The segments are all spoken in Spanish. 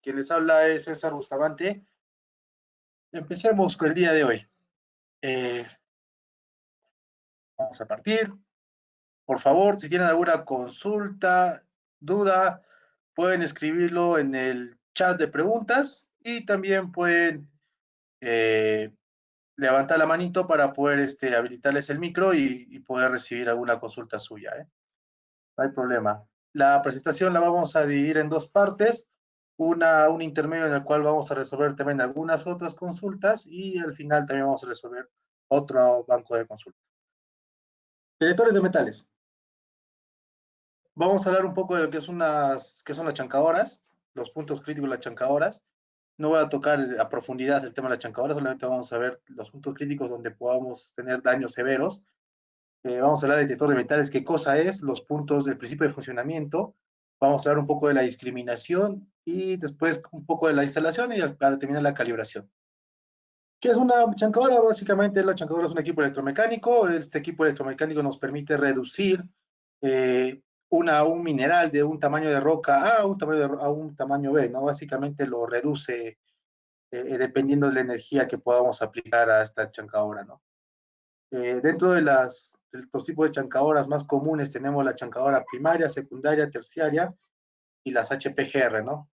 Quien les habla es César Bustamante. Empecemos con el día de hoy. Eh, Vamos a partir. Por favor, si tienen alguna consulta, duda, pueden escribirlo en el chat de preguntas y también pueden eh, levantar la manito para poder habilitarles el micro y poder recibir alguna consulta suya. No hay problema. La presentación la vamos a dividir en dos partes. Un intermedio en el cual vamos a resolver también algunas otras consultas y al final también vamos a resolver otro banco de consultas. Detectores de metales. Vamos a hablar un poco de lo que son las chancadoras, los puntos críticos de las chancadoras. No voy a tocar a profundidad el tema de las chancadoras, solamente vamos a ver los puntos críticos donde podamos tener daños severos. Vamos a hablar de detector de metales, qué cosa es, los puntos del principio de funcionamiento. Vamos a hablar un poco de la discriminación y después un poco de la instalación y para terminar la calibración. ¿Qué es una chancadora? Básicamente la chancadora es un equipo electromecánico. Este equipo electromecánico nos permite reducir eh, un mineral de un tamaño de roca a un tamaño B, ¿no? Básicamente lo reduce dependiendo de la energía que podamos aplicar a esta chancadora, ¿no? Dentro de los tipos de chancadoras más comunes tenemos la chancadora primaria, secundaria, terciaria y las HPGR, ¿no?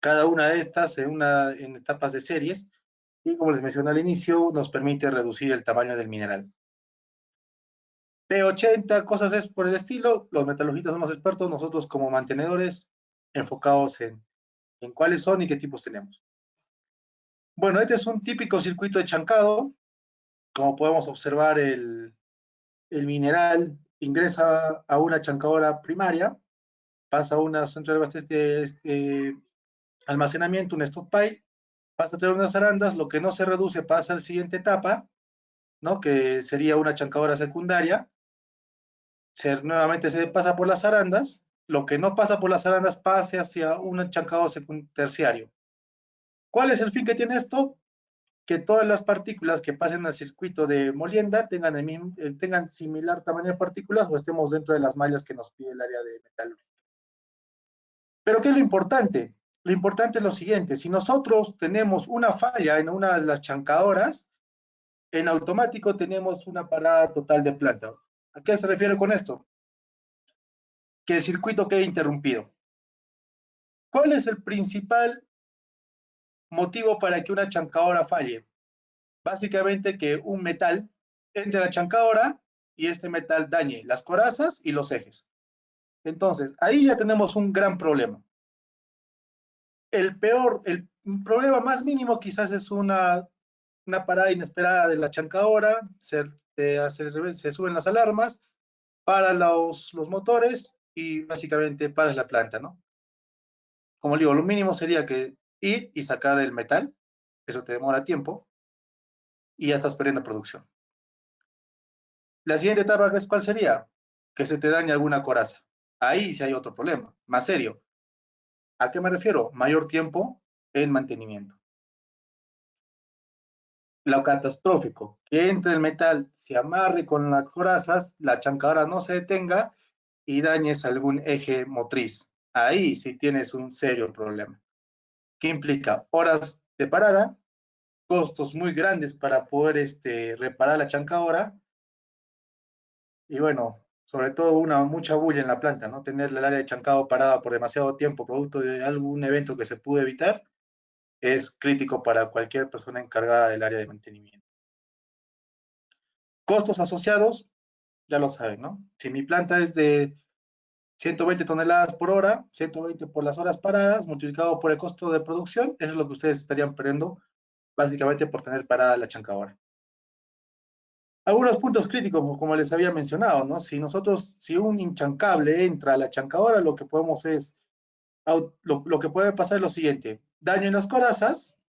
Cada una de estas en etapas de series y como les mencioné al inicio, nos permite reducir el tamaño del mineral. P80, cosas es por el estilo, los metalurgistas somos expertos, nosotros como mantenedores enfocados en cuáles son y qué tipos tenemos. Bueno, este es un típico circuito de chancado, como podemos observar el mineral ingresa a una chancadora primaria, pasa a una central de almacenamiento, un stockpile, pasa a tener unas arandas, lo que no se reduce pasa a la siguiente etapa, ¿no? Que sería una chancadora secundaria, nuevamente se pasa por las arandas, lo que no pasa por las arandas pase hacia un chancador terciario. ¿Cuál es el fin que tiene esto? Que todas las partículas que pasen al circuito de molienda tengan similar tamaño de partículas o estemos dentro de las mallas que nos pide el área de metalurgia. Pero ¿qué es lo importante? Lo importante es lo siguiente, si nosotros tenemos una falla en una de las chancadoras, en automático tenemos una parada total de planta. ¿A qué se refiere con esto? Que el circuito quede interrumpido. ¿Cuál es el principal motivo para que una chancadora falle? Básicamente que un metal entre a la chancadora y este metal dañe las corazas y los ejes. Entonces, ahí ya tenemos un gran problema. El problema más mínimo quizás es una parada inesperada de la chancadora, se suben las alarmas, para los motores y básicamente para la planta, ¿no? Como digo, lo mínimo sería que ir y sacar el metal, eso te demora tiempo y ya estás perdiendo producción. La siguiente etapa, ¿cuál sería? Que se te dañe alguna coraza. Ahí sí hay otro problema, más serio. ¿A qué me refiero? Mayor tiempo en mantenimiento. Lo catastrófico, que entre el metal, se amarre con las corazas, la chancadora no se detenga y dañes algún eje motriz. Ahí sí tienes un serio problema. ¿Qué implica? Horas de parada, costos muy grandes para poder reparar la chancadora y bueno, sobre todo mucha bulla en la planta, ¿no? Tener el área de chancado parada por demasiado tiempo, producto de algún evento que se pudo evitar, es crítico para cualquier persona encargada del área de mantenimiento. Costos asociados, ya lo saben, ¿no? Si mi planta es de 120 toneladas por hora, 120 por las horas paradas, multiplicado por el costo de producción, eso es lo que ustedes estarían perdiendo básicamente por tener parada la chancadora. Algunos puntos críticos, como les había mencionado, ¿no? Si un hinchancable entra a la chancadora, lo que podemos es, lo que puede pasar es lo siguiente, daño en las corazas,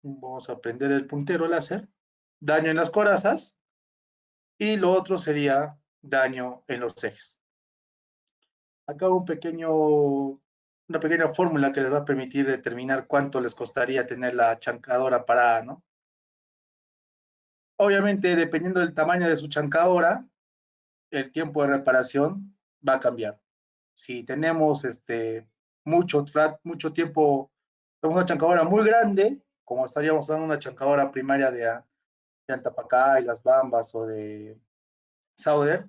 vamos a prender el puntero láser, daño en las corazas, y lo otro sería daño en los ejes. Acá una pequeña fórmula que les va a permitir determinar cuánto les costaría tener la chancadora parada, ¿no? Obviamente, dependiendo del tamaño de su chancadora, el tiempo de reparación va a cambiar. Si tenemos mucho tiempo, tenemos una chancadora muy grande, como estaríamos usando una chancadora primaria de Antapacay, Las Bambas o de Sauder,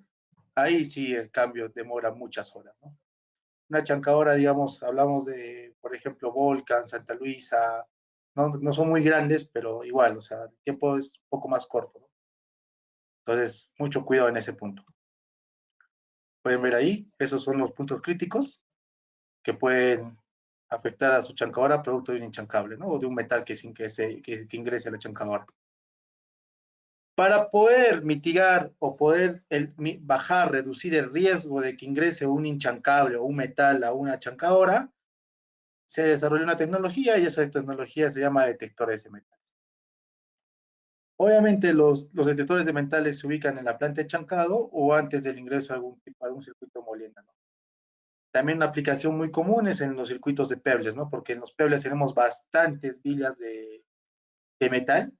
ahí sí el cambio demora muchas horas, ¿no? Una chancadora, digamos, hablamos de, por ejemplo, Volcan, Santa Luisa, no son muy grandes, pero igual, o sea, el tiempo es un poco más corto, ¿no? Entonces, mucho cuidado en ese punto. Pueden ver ahí, esos son los puntos críticos que pueden afectar a su chancadora producto de un hinchancable, ¿no? O de un metal que ingrese a la chancadora. Para poder mitigar o poder bajar, reducir el riesgo de que ingrese un hinchancable o un metal a una chancadora, se desarrolló una tecnología y esa tecnología se llama detectores de metales. Obviamente los detectores de metales se ubican en la planta de chancado o antes del ingreso a algún circuito molienda, ¿no? También una aplicación muy común es en los circuitos de Pebbles, ¿no? Porque en los Pebbles tenemos bastantes villas de metal,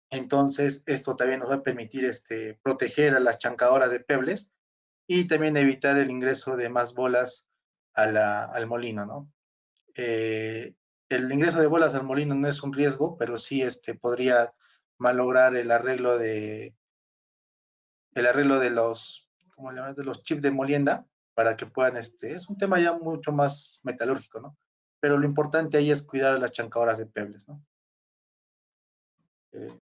entonces esto también nos va a permitir proteger a las chancadoras de Pebbles y también evitar el ingreso de más bolas al molino, ¿no? Eh, el ingreso de bolas al molino no es un riesgo, pero sí podría malograr el arreglo de los, ¿cómo le llaman? De los chips de molienda para que puedan, es un tema ya mucho más metalúrgico, ¿no? Pero lo importante ahí es cuidar a las chancadoras de Pebbles, ¿no? Eh,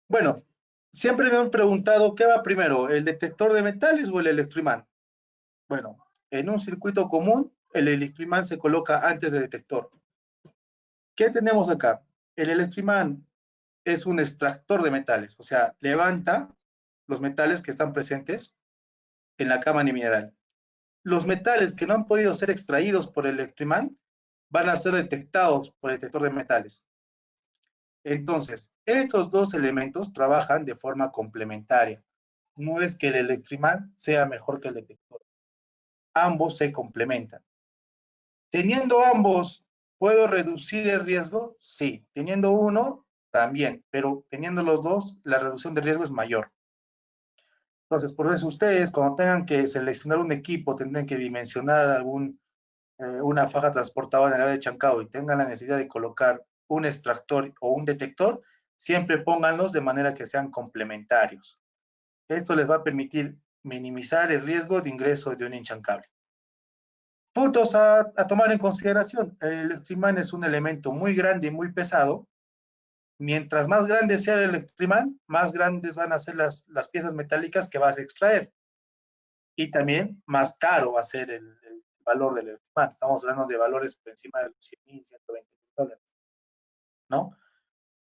bueno, siempre me han preguntado, ¿qué va primero, el detector de metales o el electroimán? Bueno, en un circuito común, el electroimán se coloca antes del detector. ¿Qué tenemos acá? El electroimán es un extractor de metales, o sea, levanta los metales que están presentes en la cámara mineral. Los metales que no han podido ser extraídos por el electroimán van a ser detectados por el detector de metales. Entonces, estos dos elementos trabajan de forma complementaria. No es que el electroimán sea mejor que el detector. Ambos se complementan. Teniendo ambos, ¿puedo reducir el riesgo? Sí. Teniendo uno, también. Pero teniendo los dos, la reducción de riesgo es mayor. Entonces, por eso ustedes, cuando tengan que seleccionar un equipo, tendrán que dimensionar una faja transportadora en el área de chancado y tengan la necesidad de colocar un extractor o un detector, siempre pónganlos de manera que sean complementarios. Esto les va a permitir minimizar el riesgo de ingreso de un hinchancable. Puntos a tomar en consideración. El electroimán es un elemento muy grande y muy pesado. Mientras más grande sea el electroimán, más grandes van a ser las piezas metálicas que vas a extraer. Y también más caro va a ser el valor del electroimán. Estamos hablando de valores por encima de los 100,000, $120,000, ¿no?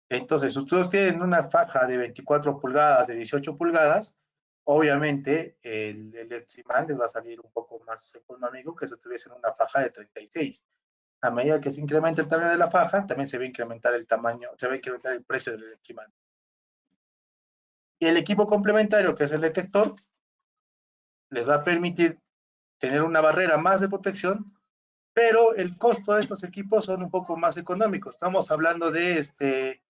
Entonces, si ustedes tienen una faja de 24 pulgadas, de 18 pulgadas, obviamente el electroimán les va a salir un poco más económico que si tuviesen una faja de 36. A medida que se incrementa el tamaño de la faja, también se va a incrementar el tamaño, se va a incrementar el precio del electroimán. Y el equipo complementario, que es el detector, les va a permitir tener una barrera más de protección, pero el costo de estos equipos son un poco más económicos. Estamos hablando de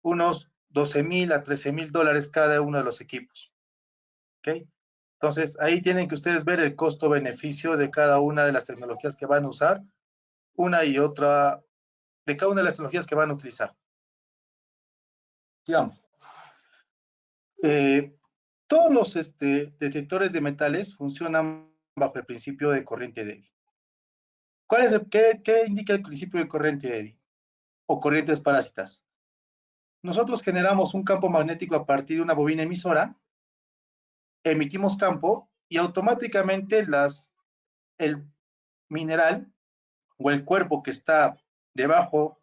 unos 12,000 a 13,000 dólares cada uno de los equipos. ¿Ok? Entonces, ahí tienen que ustedes ver el costo-beneficio de cada una de las tecnologías que van a usar, una y otra, de cada una de las tecnologías que van a utilizar. Digamos, eh, todos los detectores de metales funcionan bajo el principio de corriente de Eddy. ¿Qué indica el principio de corriente de Eddy? O corrientes parásitas. Nosotros generamos un campo magnético a partir de una bobina emisora, emitimos campo y automáticamente el mineral o el cuerpo que está debajo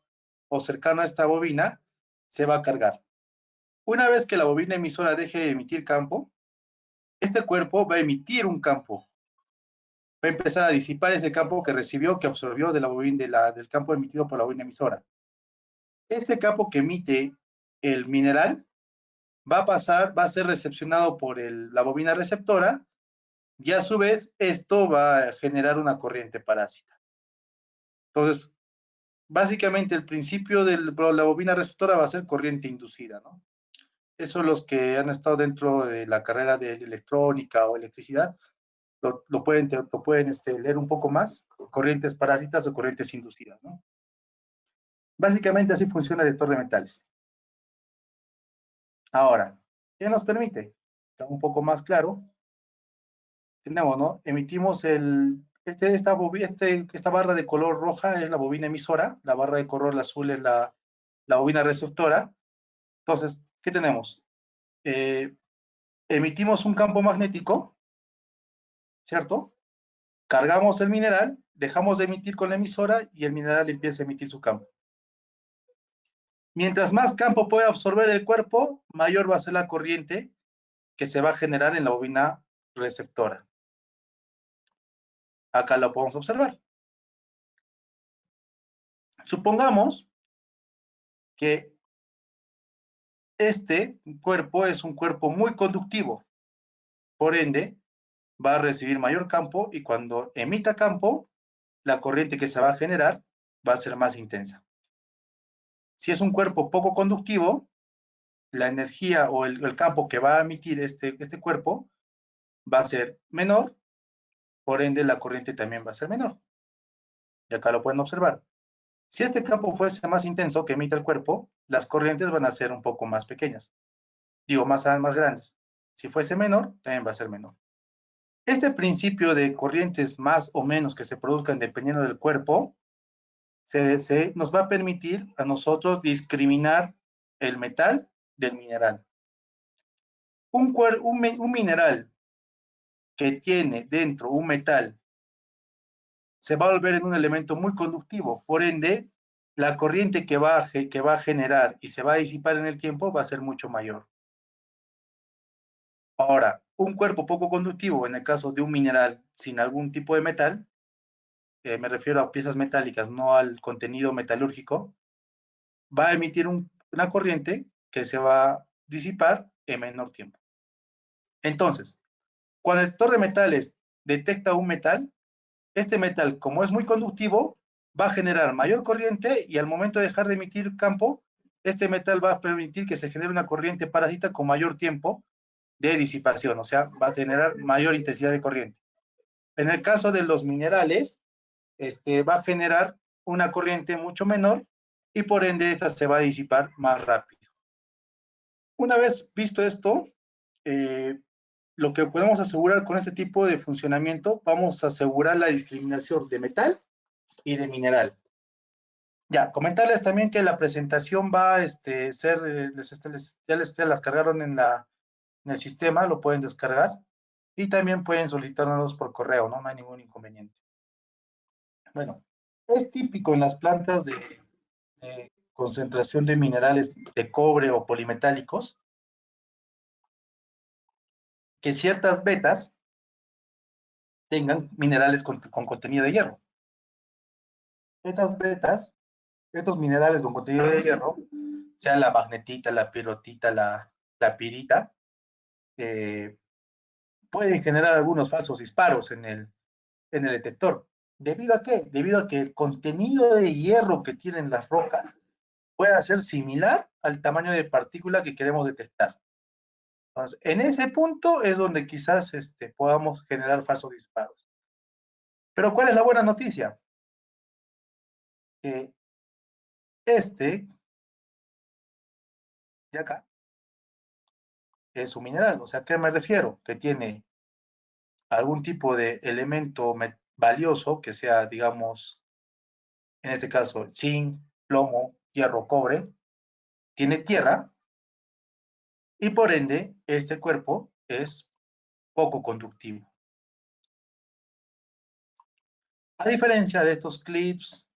o cercano a esta bobina se va a cargar. Una vez que la bobina emisora deje de emitir campo, este cuerpo va a emitir un campo. Va a empezar a disipar ese campo que recibió, que absorbió de la bobina, del campo emitido por la bobina emisora. Este campo que emite el mineral va a ser recepcionado por la bobina receptora y a su vez esto va a generar una corriente parásita. Entonces, básicamente el principio de la bobina receptora va a ser corriente inducida, ¿no? Eso los que han estado dentro de la carrera de electrónica o electricidad lo pueden leer un poco más, corrientes parásitas o corrientes inducidas, ¿no? Básicamente así funciona el detector de metales. Ahora, ¿qué nos permite? Está un poco más claro. Tenemos, ¿no? Emitimos esta barra de color roja es la bobina emisora, la barra de color azul es la bobina receptora. Entonces, ¿qué tenemos? Eh, Emitimos un campo magnético, ¿cierto? Cargamos el mineral, dejamos de emitir con la emisora y el mineral empieza a emitir su campo. Mientras más campo puede absorber el cuerpo, mayor va a ser la corriente que se va a generar en la bobina receptora. Acá lo podemos observar. Supongamos que este cuerpo es un cuerpo muy conductivo, por ende, va a recibir mayor campo y cuando emita campo, la corriente que se va a generar va a ser más intensa. Si es un cuerpo poco conductivo, la energía o el campo que va a emitir este cuerpo va a ser menor, por ende la corriente también va a ser menor. Y acá lo pueden observar. Si este campo fuese más intenso que emite el cuerpo, las corrientes van a ser un poco más pequeñas. Digo, más grandes. Si fuese menor, también va a ser menor. Este principio de corrientes más o menos que se produzcan dependiendo del cuerpo, nos va a permitir a nosotros discriminar el metal del mineral. Un mineral que tiene dentro un metal se va a volver en un elemento muy conductivo, por ende, la corriente que va a generar y se va a disipar en el tiempo va a ser mucho mayor. Ahora, un cuerpo poco conductivo, en el caso de un mineral sin algún tipo de metal, me refiero a piezas metálicas, no al contenido metalúrgico, va a emitir una corriente que se va a disipar en menor tiempo. Entonces, cuando el detector de metales detecta un metal, este metal, como es muy conductivo, va a generar mayor corriente y al momento de dejar de emitir campo, este metal va a permitir que se genere una corriente parásita con mayor tiempo de disipación, o sea, va a generar mayor intensidad de corriente. En el caso de los minerales, va a generar una corriente mucho menor y por ende esta se va a disipar más rápido. Una vez visto esto, eh, lo que podemos asegurar con este tipo de funcionamiento, vamos a asegurar la discriminación de metal y de mineral. Ya, comentarles también que la presentación va a ser, ya las cargaron en el sistema, lo pueden descargar y también pueden solicitárnoslos por correo, ¿no? No hay ningún inconveniente. Bueno, es típico en las plantas de concentración de minerales de cobre o polimetálicos que ciertas vetas tengan minerales con contenido de hierro. Estas vetas, estos minerales con contenido de hierro, sea la magnetita, la pirotita, la pirita, eh, pueden generar algunos falsos disparos en el detector. ¿Debido a qué? Debido a que el contenido de hierro que tienen las rocas puede ser similar al tamaño de partícula que queremos detectar. Entonces, en ese punto es donde quizás podamos generar falsos disparos. Pero ¿cuál es la buena noticia? Que este de acá es un mineral. O sea, ¿a qué me refiero? Que tiene algún tipo de elemento valioso que sea, digamos, en este caso, zinc, plomo, hierro, cobre, tiene tierra y por ende este cuerpo es poco conductivo. A diferencia de estos clips,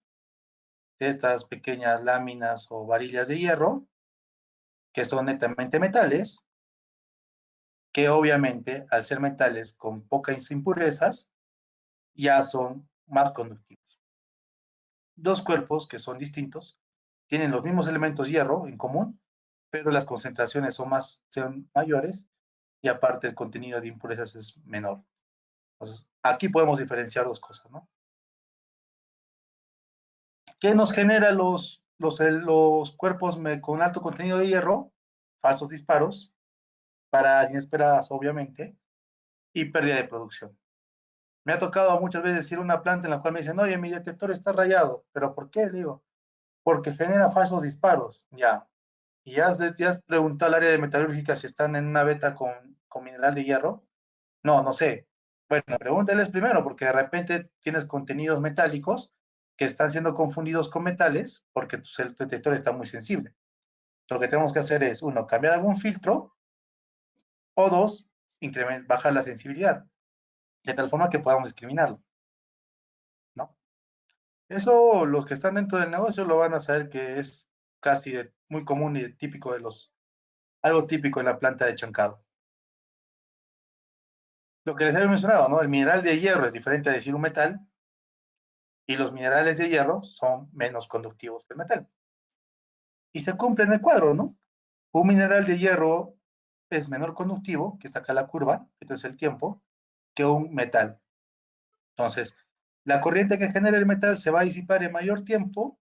de estas pequeñas láminas o varillas de hierro, que son netamente metales, que obviamente al ser metales con pocas impurezas, ya son más conductivos. Dos cuerpos que son distintos, tienen los mismos elementos hierro en común, pero las concentraciones son mayores y aparte el contenido de impurezas es menor. Entonces, aquí podemos diferenciar dos cosas, ¿no? ¿Qué nos genera los cuerpos con alto contenido de hierro? Falsos disparos, paradas inesperadas, obviamente, y pérdida de producción. Me ha tocado muchas veces ir a una planta en la cual me dicen, oye, mi detector está rayado. ¿Pero por qué? Le digo, porque genera falsos disparos. Ya. ¿Y ya has preguntado al área de metalúrgica si están en una beta con mineral de hierro? No, no sé. Bueno, pregúntales primero, porque de repente tienes contenidos metálicos que están siendo confundidos con metales porque el detector está muy sensible. Lo que tenemos que hacer es, uno, cambiar algún filtro o dos, bajar la sensibilidad, de tal forma que podamos discriminarlo, ¿no? Eso los que están dentro del negocio lo van a saber que es casi muy común y típico algo típico en la planta de chancado. Lo que les había mencionado, ¿no? El mineral de hierro es diferente a decir un metal y los minerales de hierro son menos conductivos que el metal. Y se cumple en el cuadro, ¿no? Un mineral de hierro es menor conductivo, que está acá la curva, esto es el tiempo, que un metal. Entonces, la corriente que genera el metal se va a disipar en mayor tiempo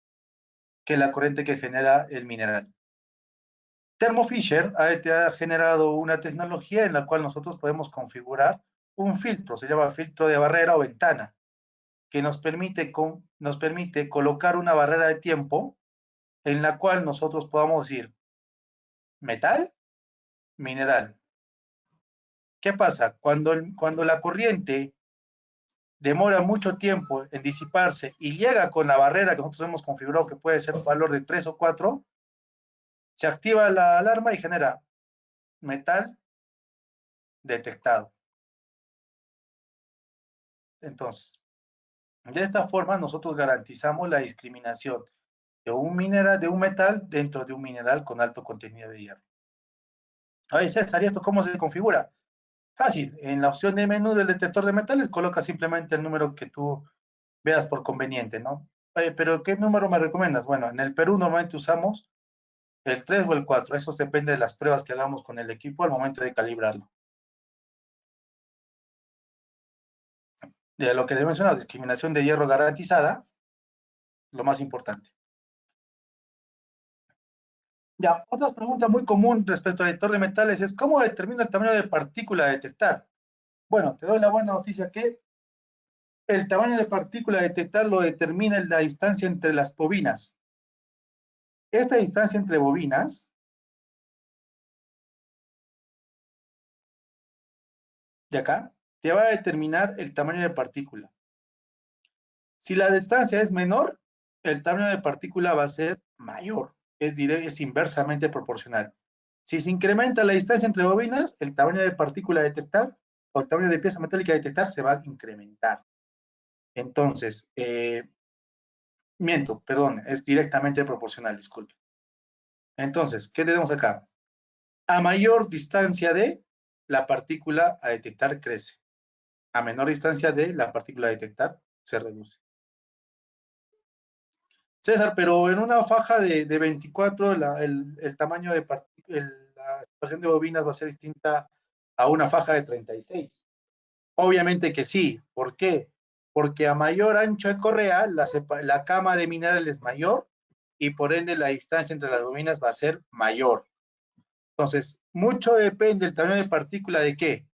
que la corriente que genera el mineral. Thermo Fisher ha generado una tecnología en la cual nosotros podemos configurar un filtro, se llama filtro de barrera o ventana, que nos permite colocar una barrera de tiempo en la cual nosotros podamos decir metal, mineral. ¿Qué pasa? Cuando la corriente demora mucho tiempo en disiparse y llega con la barrera que nosotros hemos configurado, que puede ser un valor de 3 o 4, se activa la alarma y genera metal detectado. Entonces, de esta forma nosotros garantizamos la discriminación de un metal dentro de un mineral con alto contenido de hierro. Oye, César, ¿y esto cómo se configura? Fácil, en la opción de menú del detector de metales coloca simplemente el número que tú veas por conveniente, ¿no? Oye, pero ¿qué número me recomiendas? Bueno, en el Perú normalmente usamos el 3 o el 4, eso depende de las pruebas que hagamos con el equipo al momento de calibrarlo. De lo que les he mencionado, discriminación de hierro garantizada, lo más importante. Ya, otra pregunta muy común respecto al detector de metales es, ¿cómo determino el tamaño de partícula a detectar? Bueno, te doy la buena noticia que el tamaño de partícula a detectar lo determina la distancia entre las bobinas. Esta distancia entre bobinas, de acá, te va a determinar el tamaño de partícula. Si la distancia es menor, el tamaño de partícula va a ser mayor, es inversamente proporcional. Si se incrementa la distancia entre bobinas, el tamaño de partícula a detectar o el tamaño de pieza metálica a detectar se va a incrementar. Entonces, miento, perdón, es directamente proporcional, disculpe. Entonces, ¿qué tenemos acá? A mayor distancia de, la partícula a detectar crece. A menor distancia de, la partícula a detectar se reduce. César, pero en una faja de 24, el tamaño de la separación de bobinas va a ser distinta a una faja de 36. Obviamente que sí. ¿Por qué? Porque a mayor ancho de correa, la cama de mineral es mayor y por ende la distancia entre las bobinas va a ser mayor. Entonces, mucho depende del tamaño de partícula de qué?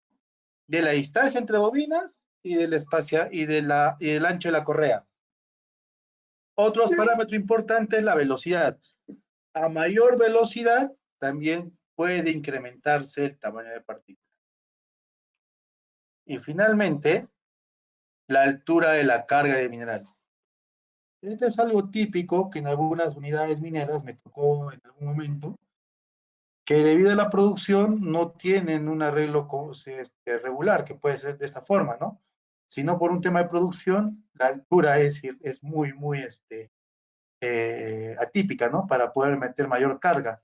De la distancia entre bobinas y del espacio y del ancho de la correa. Otro parámetro importante es la velocidad. A mayor velocidad también puede incrementarse el tamaño de partícula. Y finalmente, la altura de la carga de mineral. Este es algo típico que en algunas unidades mineras me tocó en algún momento, que debido a la producción no tienen un arreglo regular, que puede ser de esta forma, ¿no? Sino por un tema de producción, la altura es muy atípica, ¿no? Para poder meter mayor carga.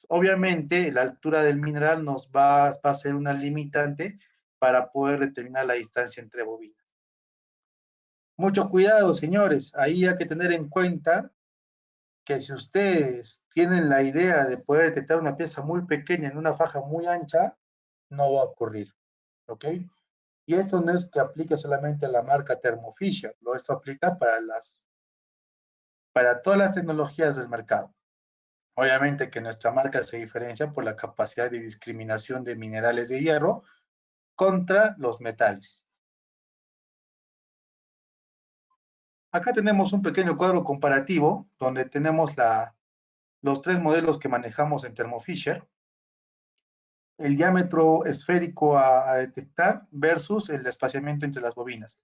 Obviamente, la altura del mineral va a ser una limitante para poder determinar la distancia entre bobinas. Mucho cuidado, señores. Ahí hay que tener en cuenta que si ustedes tienen la idea de poder detectar una pieza muy pequeña en una faja muy ancha, no va a ocurrir. ¿Ok? Y esto no es que aplique solamente a la marca Thermo Fisher, esto aplica para todas las tecnologías del mercado. Obviamente que nuestra marca se diferencia por la capacidad de discriminación de minerales de hierro contra los metales. Acá tenemos un pequeño cuadro comparativo donde tenemos los tres modelos que manejamos en Thermo Fisher, el diámetro esférico a detectar versus el espaciamiento entre las bobinas.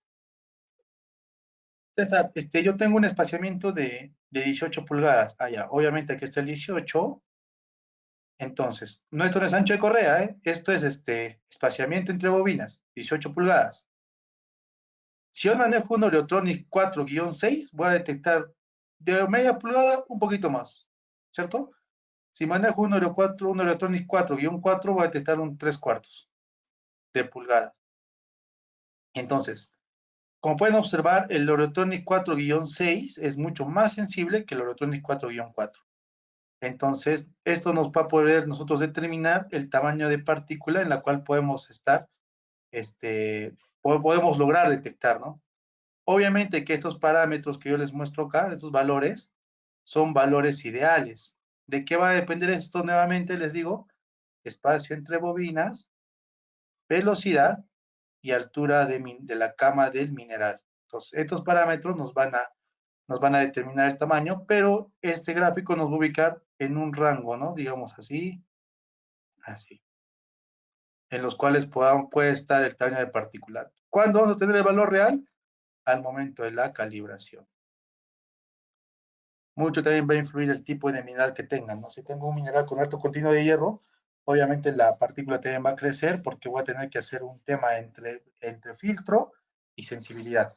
César, yo tengo un espaciamiento de 18 pulgadas. Allá, obviamente aquí está el 18. Entonces, no, esto no es ancho de correa, ¿eh? Esto es espaciamiento entre bobinas, 18 pulgadas. Si yo manejo un Oleotronic 4-6, voy a detectar de media pulgada un poquito más, ¿cierto? Si manejo un Oleotronic 4-4, voy a detectar un 3 cuartos de pulgada. Entonces, como pueden observar, el Orotronic 4-6 es mucho más sensible que el Orotronic 4-4. Entonces, esto nos va a poder nosotros determinar el tamaño de partícula en la cual podemos estar, podemos lograr detectar, ¿no? Obviamente que estos parámetros que yo les muestro acá, estos valores, son valores ideales. ¿De qué va a depender esto? Nuevamente les digo, espacio entre bobinas, velocidad y altura de la cama del mineral. Entonces, estos parámetros nos van a determinar el tamaño, pero este gráfico nos va a ubicar en un rango, ¿no? Digamos así, así, en los cuales puede estar el tamaño de partícula. ¿Cuándo vamos a tener el valor real? Al momento de la calibración. Mucho también va a influir el tipo de mineral que tengan, ¿no? Si tengo un mineral con alto contenido de hierro, obviamente la partícula también va a crecer porque voy a tener que hacer un tema entre filtro y sensibilidad.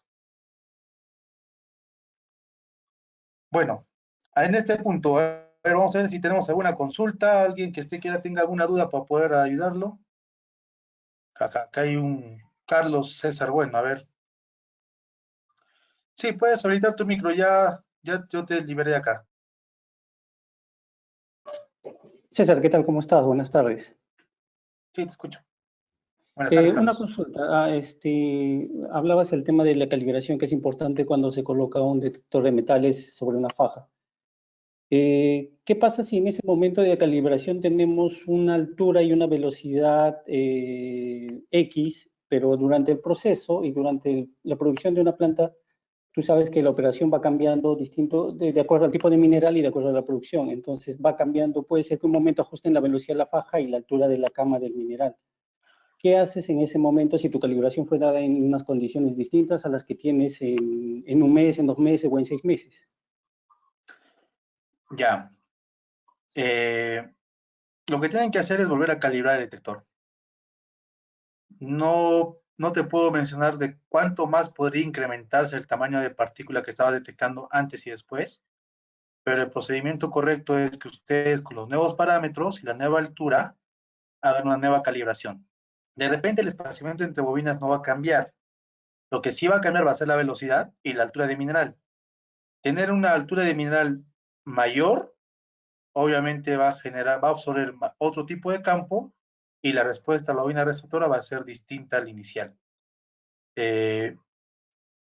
Bueno, en este punto, a ver, vamos a ver si tenemos alguna consulta, alguien que tenga alguna duda para poder ayudarlo. Acá hay un Carlos César, bueno, a ver. Sí, puedes habilitar tu micro, ya yo te liberé acá. César, ¿qué tal? ¿Cómo estás? Buenas tardes. Sí, te escucho. Buenas tardes, Una Carlos. consulta. Hablabas del tema de la calibración, que es importante cuando se coloca un detector de metales sobre una faja. ¿Qué pasa si en ese momento de calibración tenemos una altura y una velocidad X, pero durante el proceso y durante la producción de una planta, tú sabes que la operación va cambiando distinto de acuerdo al tipo de mineral y de acuerdo a la producción? Entonces va cambiando, puede ser que un momento ajusten la velocidad de la faja y la altura de la cama del mineral. ¿Qué haces en ese momento si tu calibración fue dada en unas condiciones distintas a las que tienes en un mes, en 2 meses o en 6 meses? Ya. Eh, lo que tienen que hacer es volver a calibrar el detector. No te puedo mencionar de cuánto más podría incrementarse el tamaño de partícula que estaba detectando antes y después, pero el procedimiento correcto es que ustedes con los nuevos parámetros y la nueva altura hagan una nueva calibración. De repente el espaciamiento entre bobinas no va a cambiar. Lo que sí va a cambiar va a ser la velocidad y la altura de mineral. Tener una altura de mineral mayor obviamente va a absorber otro tipo de campo y la respuesta a la bobina receptora va a ser distinta al inicial. Eh,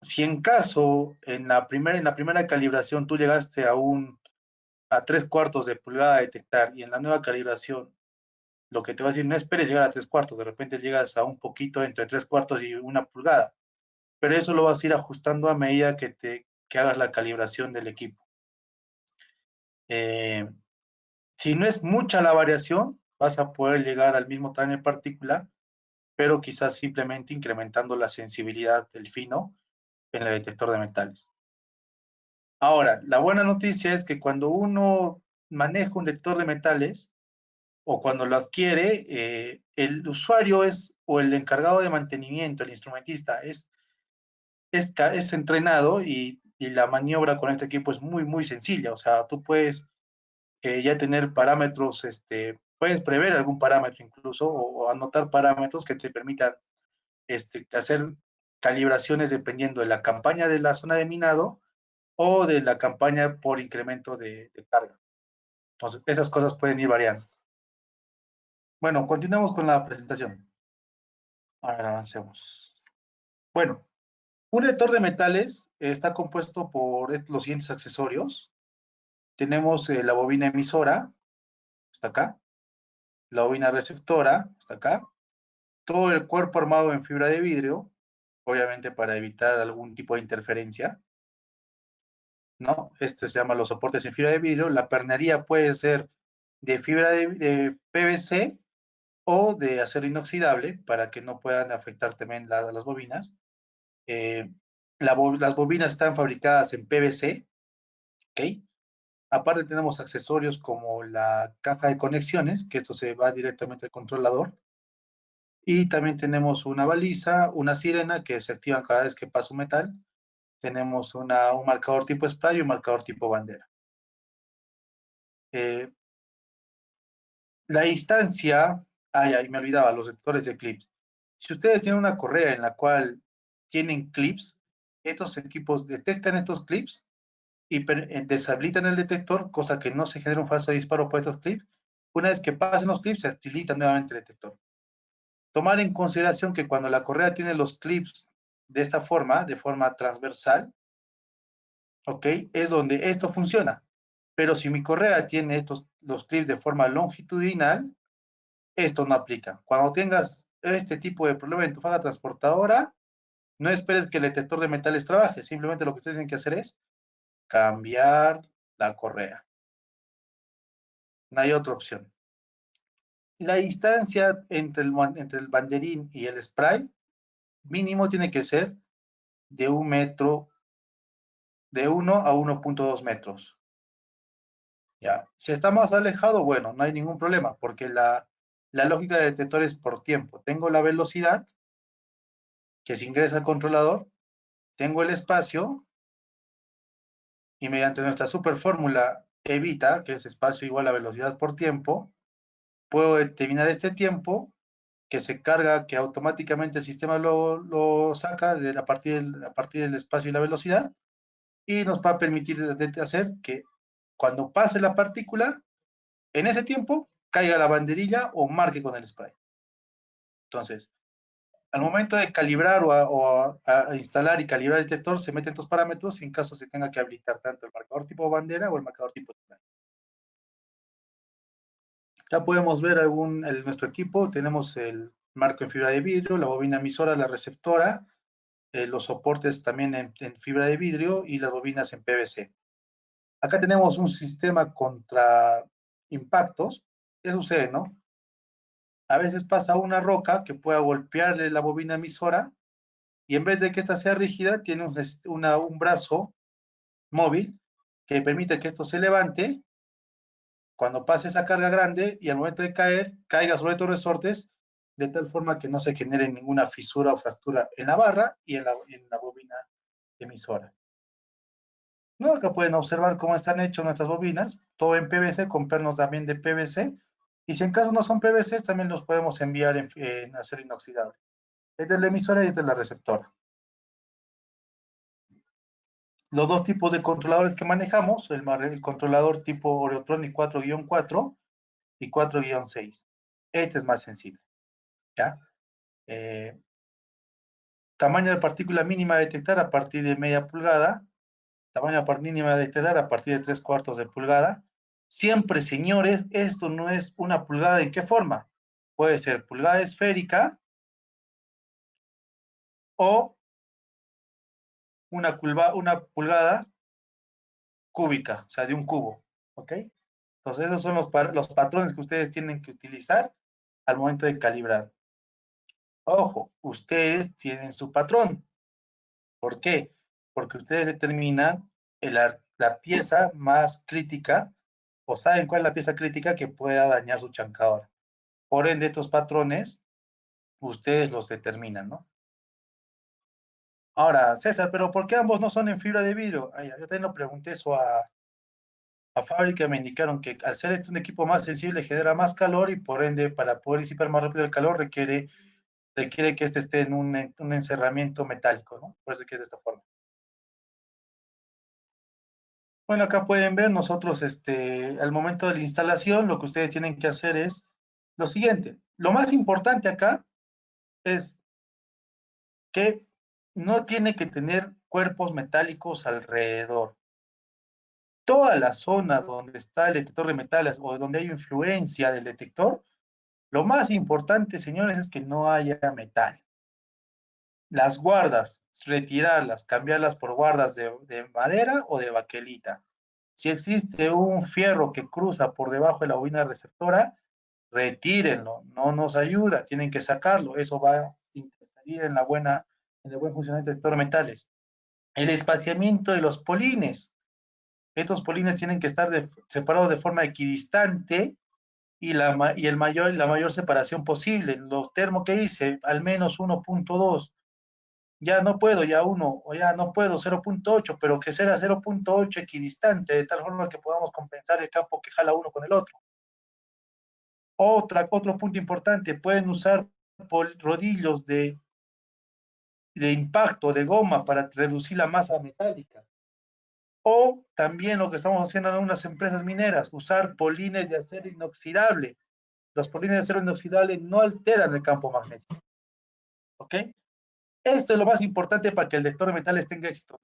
si en caso en la primera calibración tú llegaste a 3 cuartos de pulgada a detectar y en la nueva calibración lo que te va a decir no esperes llegar a 3 cuartos, de repente llegas a un poquito entre 3 cuartos y 1 pulgada, pero eso lo vas a ir ajustando a medida que hagas la calibración del equipo. Eh, si no es mucha la variación, vas a poder llegar al mismo tamaño de partícula, pero quizás simplemente incrementando la sensibilidad del fino en el detector de metales. Ahora, la buena noticia es que cuando uno maneja un detector de metales o cuando lo adquiere, el usuario o el encargado de mantenimiento, el instrumentista, es entrenado y la maniobra con este equipo es muy, muy sencilla. O sea, tú puedes ya tener parámetros, puedes prever algún parámetro incluso o anotar parámetros que te permitan hacer calibraciones dependiendo de la campaña de la zona de minado o de la campaña por incremento de carga. Entonces, esas cosas pueden ir variando. Bueno, continuamos con la presentación. Ahora avancemos. Bueno, un lector de metales está compuesto por los siguientes accesorios. Tenemos la bobina emisora, está acá, la bobina receptora, está acá, todo el cuerpo armado en fibra de vidrio, obviamente para evitar algún tipo de interferencia. ¿no? Este se llama los soportes en fibra de vidrio. La pernería puede ser de fibra de PVC o de acero inoxidable para que no puedan afectar también las bobinas. Eh, las bobinas están fabricadas en PVC, ¿ok? Aparte tenemos accesorios como la caja de conexiones, que esto se va directamente al controlador. Y también tenemos una baliza, una sirena que se activan cada vez que pasa un metal. Tenemos un marcador tipo spray y un marcador tipo bandera. Eh, la distancia, ay, me olvidaba, los detectores de clips. Si ustedes tienen una correa en la cual tienen clips, estos equipos detectan estos clips y deshabilitan el detector, cosa que no se genere un falso disparo por estos clips. Una vez que pasen los clips, se habilita nuevamente el detector. Tomar en consideración que cuando la correa tiene los clips de esta forma, de forma transversal, ¿ok? Es donde esto funciona. Pero si mi correa tiene los clips de forma longitudinal, esto no aplica. Cuando tengas este tipo de problema en tu faja transportadora, no esperes que el detector de metales trabaje. Simplemente lo que ustedes tienen que hacer es cambiar la correa. No hay otra opción. La distancia entre el banderín y el spray mínimo tiene que ser de 1 metro, de 1 a 1,2 metros. ¿Ya? Si está más alejado, bueno, no hay ningún problema, porque la lógica del detector es por tiempo. Tengo la velocidad que se ingresa al controlador, tengo el espacio, y mediante nuestra super fórmula evita, que es espacio igual a velocidad por tiempo, puedo determinar este tiempo que se carga, que automáticamente el sistema lo saca a partir del espacio y la velocidad, y nos va a permitir hacer que cuando pase la partícula, en ese tiempo caiga la banderilla o marque con el spray. Entonces, al momento de calibrar o a instalar y calibrar el detector, se meten estos parámetros en caso se tenga que habilitar tanto el marcador tipo bandera o el marcador tipo spray. Ya podemos ver nuestro equipo. Tenemos el marco en fibra de vidrio, la bobina emisora, la receptora, los soportes también en fibra de vidrio y las bobinas en PVC. Acá tenemos un sistema contra impactos. ¿Qué sucede, no? A veces pasa una roca que pueda golpearle la bobina emisora y en vez de que esta sea rígida, tiene un brazo móvil que permite que esto se levante cuando pase esa carga grande y al momento de caer, caiga sobre estos resortes de tal forma que no se genere ninguna fisura o fractura en la barra y en la bobina emisora. ¿No? Acá pueden observar cómo están hechas nuestras bobinas, todo en PVC, con pernos también de PVC, y si en caso no son PVC, también los podemos enviar en acero inoxidable. Esta es la emisora y esta es la receptora. Los dos tipos de controladores que manejamos, el controlador tipo Oreotronic 4-4 y 4-6. Este es más sensible, ¿ya? Eh, Tamaño de partícula mínima a detectar a partir de media pulgada, tamaño mínima a detectar a partir de 3/4 de pulgada. Siempre, señores, esto no es una pulgada. ¿En qué forma? Puede ser pulgada esférica o una pulgada cúbica, o sea, de un cubo, ¿ok? Entonces, esos son los patrones que ustedes tienen que utilizar al momento de calibrar. Ojo, ustedes tienen su patrón. ¿Por qué? Porque ustedes determinan la pieza más crítica o saben cuál es la pieza crítica que pueda dañar su chancador. Por ende, estos patrones, ustedes los determinan, ¿no? Ahora, César, ¿pero por qué ambos no son en fibra de vidrio? Ay, yo también lo pregunté eso a fábrica, me indicaron que al ser este un equipo más sensible genera más calor y por ende, para poder disipar más rápido el calor, requiere que este esté en un encerramiento metálico, ¿no? Por eso que es de esta forma. Bueno, acá pueden ver nosotros, al momento de la instalación, lo que ustedes tienen que hacer es lo siguiente. Lo más importante acá es que no tiene que tener cuerpos metálicos alrededor. Toda la zona donde está el detector de metales o donde hay influencia del detector, lo más importante, señores, es que no haya metal. Las guardas, retirarlas, cambiarlas por guardas de madera o de baquelita. Si existe un fierro que cruza por debajo de la bobina receptora, retírenlo, no nos ayuda, tienen que sacarlo, eso va a interferir en el buen funcionamiento del detector de metales. El espaciamiento de los polines, estos polines tienen que estar separados de forma equidistante y la mayor separación posible. Lo termo que hice, al menos 1.2, ya no puedo, ya 1, o ya no puedo 0.8, pero que sea 0.8 equidistante, de tal forma que podamos compensar el campo que jala uno con el otro. Otro punto importante, pueden usar rodillos de impacto, de goma, para reducir la masa metálica. O también lo que estamos haciendo en algunas empresas mineras, usar polines de acero inoxidable. Los polines de acero inoxidable no alteran el campo magnético. ¿Ok? Esto es lo más importante para que el detector de metales tenga éxito.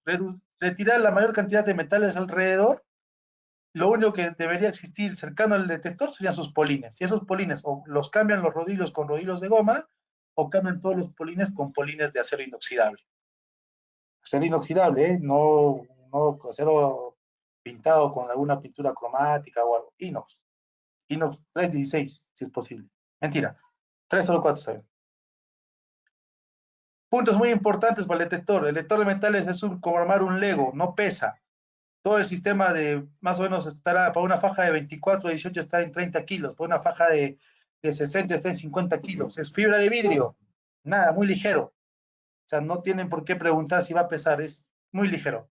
Retirar la mayor cantidad de metales alrededor. Lo único que debería existir cercano al detector serían sus polines. Y esos polines o los cambian los rodillos con rodillos de goma o cambian todos los polines con polines de acero inoxidable. Acero inoxidable, ¿eh? No acero pintado con alguna pintura cromática o algo. Inox. Inox 316, si es posible. Mentira. 304 está bien. Puntos muy importantes para el detector. El detector de metales es como armar un Lego, no pesa. Todo el sistema de más o menos estará, para una faja de 24 18 está en 30 kilos, para una faja de 60 está en 50 kilos. Es fibra de vidrio, nada, muy ligero. O sea, no tienen por qué preguntar si va a pesar, es muy ligero.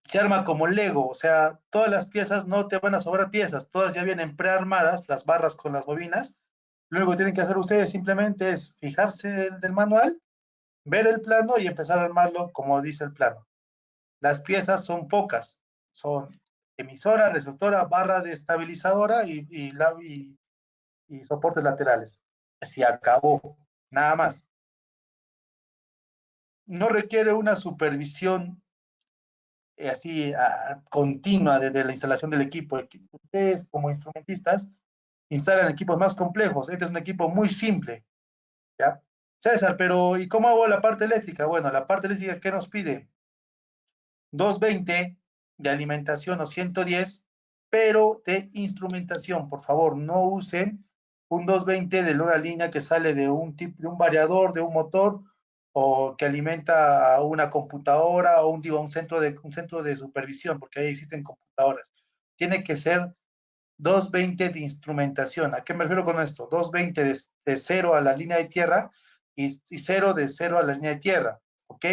Se arma como Lego, o sea, todas las piezas no te van a sobrar piezas, todas ya vienen prearmadas, las barras con las bobinas. Lo único que tienen que hacer ustedes simplemente es fijarse del manual, ver el plano y empezar a armarlo como dice el plano. Las piezas son pocas, son emisora, receptora, barra de estabilizadora y soportes laterales. Se acabó, nada más. No requiere una supervisión así continua desde la instalación del equipo. Ustedes como instrumentistas instalan equipos más complejos. Este es un equipo muy simple, ¿ya? César, pero ¿y cómo hago la parte eléctrica? Bueno, la parte eléctrica, ¿qué nos pide? 220 de alimentación o 110, pero de instrumentación. Por favor, no usen un 220 de una línea que sale de de un variador, de un motor, o que alimenta a una computadora o un centro de supervisión, porque ahí existen computadoras. Tiene que ser 220 de instrumentación. ¿A qué me refiero con esto? 220 de 0 a la línea de tierra y 0 de 0 a la línea de tierra. ¿Ok?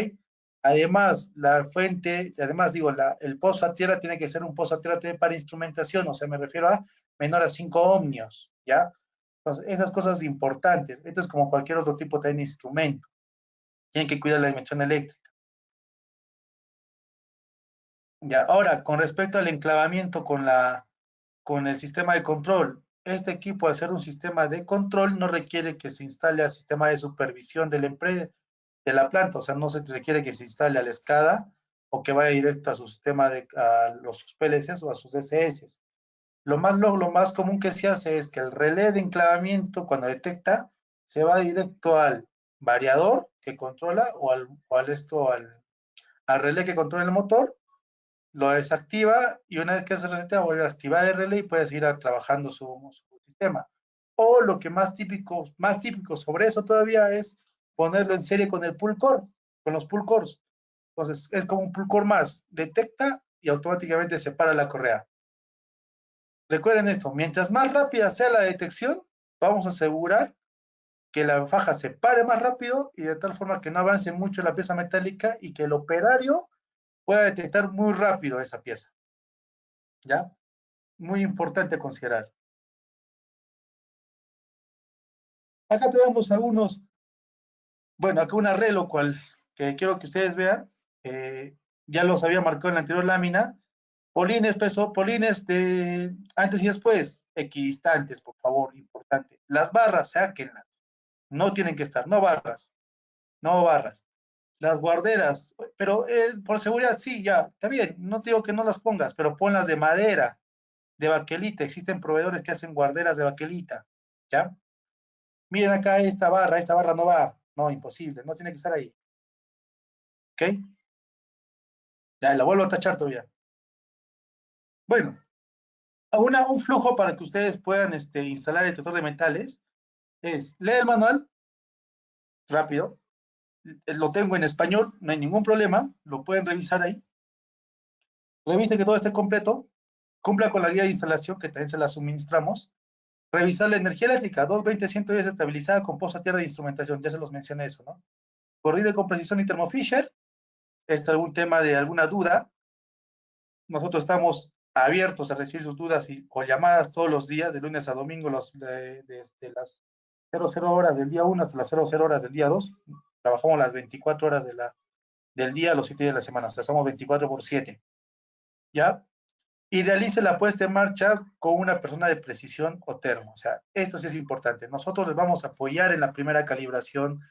Además, la fuente, además digo, el pozo a tierra tiene que ser un pozo a tierra para instrumentación, o sea, me refiero a menor a 5 ohmios, ¿ya? Entonces, esas cosas importantes. Esto es como cualquier otro tipo de instrumento. Tienen que cuidar la dimensión eléctrica. Ya, ahora, con respecto al enclavamiento con el sistema de control, este equipo, al ser un sistema de control, no requiere que se instale al sistema de supervisión de la empresa, de la planta, o sea, no se requiere que se instale a la SCADA o que vaya directo a su sistema a sus PLCs o a sus DCS. Lo más común que se hace es que el relé de enclavamiento, cuando detecta, se va directo al variador que controla al relé que controla el motor, lo desactiva y una vez que se resetea vuelve a activar el relé y puede seguir trabajando su sistema. O lo que más típico sobre eso todavía es ponerlo en serie con el pull core, con los pull cores. Entonces es como un pull core más, detecta y automáticamente separa la correa. Recuerden esto, mientras más rápida sea la detección, vamos a asegurar que la faja se pare más rápido y de tal forma que no avance mucho la pieza metálica y que el operario pueda detectar muy rápido esa pieza. ¿Ya? Muy importante considerar. Acá tenemos algunos, bueno, acá un arreglo cual que quiero que ustedes vean. Ya los había marcado en la anterior lámina. Polines de antes y después, equidistantes, por favor, importante. Las barras, sáquenlas. No tienen que estar, no barras, no barras. Las guarderas, pero por seguridad sí, ya, está bien, no te digo que no las pongas, pero ponlas de madera, de baquelita. Existen proveedores que hacen guarderas de baquelita, ¿ya? Miren acá esta barra no va, No, imposible, no tiene que estar ahí. ¿Ok? Ya, la vuelvo a tachar todavía. Bueno, un flujo para que ustedes puedan instalar el detector de metales es leer el manual rápido. Lo tengo en español, no hay ningún problema, lo pueden revisar ahí. Revise que todo esté completo, cumpla con la guía de instalación que también se la suministramos. Revisar la energía eléctrica, 220-110 estabilizada con posta tierra de instrumentación, ya se los mencioné eso, ¿no? Corrida con precisión y Thermo Fisher, algún tema de alguna duda, nosotros estamos abiertos a recibir sus dudas o llamadas todos los días, de lunes a domingo, desde las 00 horas del día 1 hasta las 00 horas del día 2. Trabajamos las 24 horas del día, los 7 días de la semana, o sea, estamos 24/7. ¿Ya? Y realice la puesta en marcha con una persona de precisión o termo. O sea, esto sí es importante. Nosotros les vamos a apoyar en la primera calibración,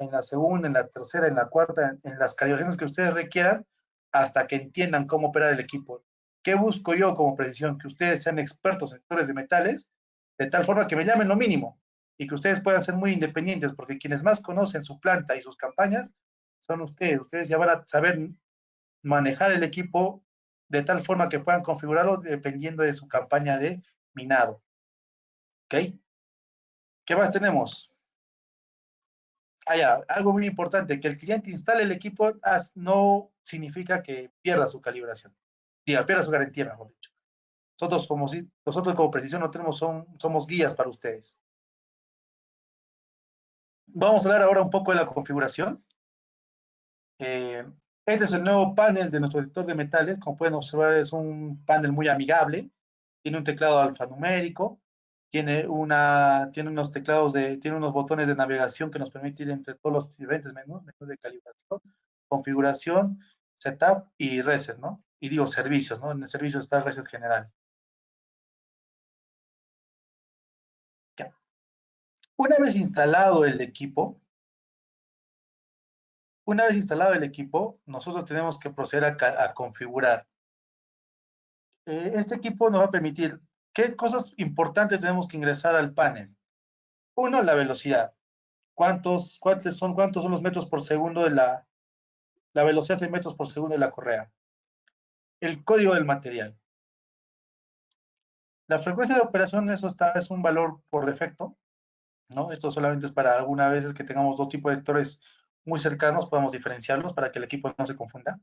en la segunda, en la tercera, en la cuarta, en las calibraciones que ustedes requieran, hasta que entiendan cómo operar el equipo. ¿Qué busco yo como precisión? Que ustedes sean expertos en sectores de metales, de tal forma que me llamen lo mínimo y que ustedes puedan ser muy independientes, porque quienes más conocen su planta y sus campañas son ustedes. Ustedes ya van a saber manejar el equipo de tal forma que puedan configurarlo dependiendo de su campaña de minado. ¿Ok? ¿Qué más tenemos? Algo muy importante, que el cliente instale el equipo no significa que pierda su calibración, pierda su garantía, mejor dicho. Nosotros como precisión no tenemos, somos guías para ustedes. Vamos a hablar ahora un poco de la configuración. Este es el nuevo panel de nuestro detector de metales. Como pueden observar, es un panel muy amigable. Tiene un teclado alfanumérico, tiene unos botones de navegación que nos permite ir entre todos los diferentes menús de calibración, configuración, setup y reset, ¿no? Y digo servicios, ¿no? En el servicio está el reset general. Ya. Una vez instalado el equipo, nosotros tenemos que proceder a configurar. Este equipo nos va a permitir, ¿qué cosas importantes tenemos que ingresar al panel? Uno, la velocidad. ¿Cuántos son los metros por segundo de la velocidad de metros por segundo de la correa? El código del material. La frecuencia de operación, es un valor por defecto, ¿no? Esto solamente es para algunas veces que tengamos dos tipos de vectores muy cercanos, podemos diferenciarlos para que el equipo no se confunda.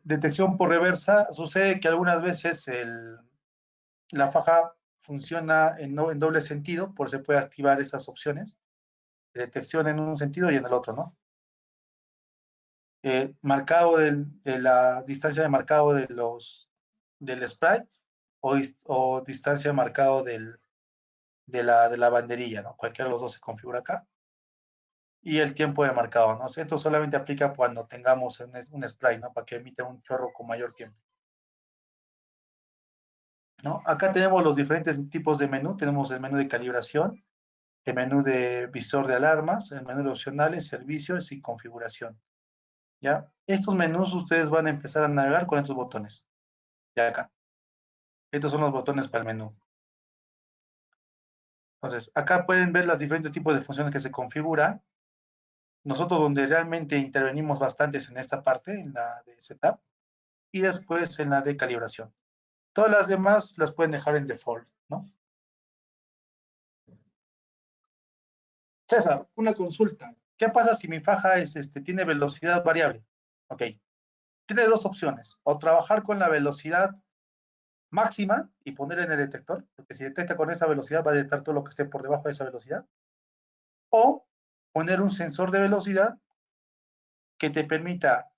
Detección por reversa, sucede que algunas veces la faja funciona en doble sentido, por se puede activar esas opciones de detección en un sentido y en el otro, ¿no? Marcado de la distancia de marcado del spray o distancia de marcado de la banderilla, ¿no? Cualquiera de los dos se configura acá. Y el tiempo de marcado, ¿no? Esto solamente aplica cuando tengamos un spray, ¿no? Para que emita un chorro con mayor tiempo. ¿No? Acá tenemos los diferentes tipos de menú. Tenemos el menú de calibración, el menú de visor de alarmas, el menú de opcionales, servicios y configuración. ¿Ya? Estos menús ustedes van a empezar a navegar con estos botones. Ya acá. Estos son los botones para el menú. Entonces, acá pueden ver los diferentes tipos de funciones que se configuran. Nosotros donde realmente intervenimos bastante es en esta parte, en la de setup, y después en la de calibración. Todas las demás las pueden dejar en default, ¿no? César, una consulta. ¿Qué pasa si mi faja tiene velocidad variable? Ok. Tiene dos opciones. O trabajar con la velocidad máxima y poner en el detector, porque si detecta con esa velocidad va a detectar todo lo que esté por debajo de esa velocidad. O poner un sensor de velocidad que te permita,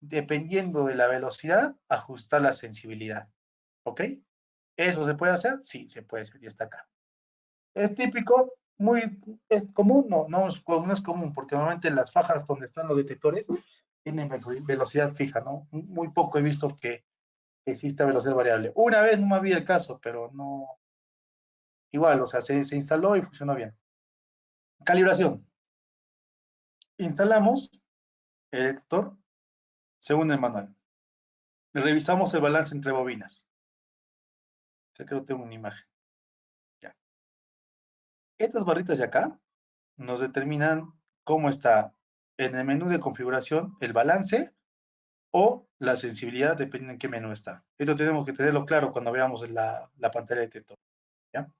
dependiendo de la velocidad, ajustar la sensibilidad. ¿Ok? ¿Eso se puede hacer? Sí, se puede hacer y está acá. ¿Es típico? ¿Es común? No es común, porque normalmente las fajas donde están los detectores tienen velocidad fija, ¿no? Muy poco he visto que exista velocidad variable. Una vez no me había el caso, pero no, igual, o sea, se instaló y funcionó bien. Calibración. Instalamos el detector según el manual. Revisamos el balance entre bobinas. Creo que tengo una imagen. Ya. Estas barritas de acá nos determinan cómo está en el menú de configuración el balance o la sensibilidad, dependiendo en qué menú está. Esto tenemos que tenerlo claro cuando veamos la pantalla de detector. ¿Ya?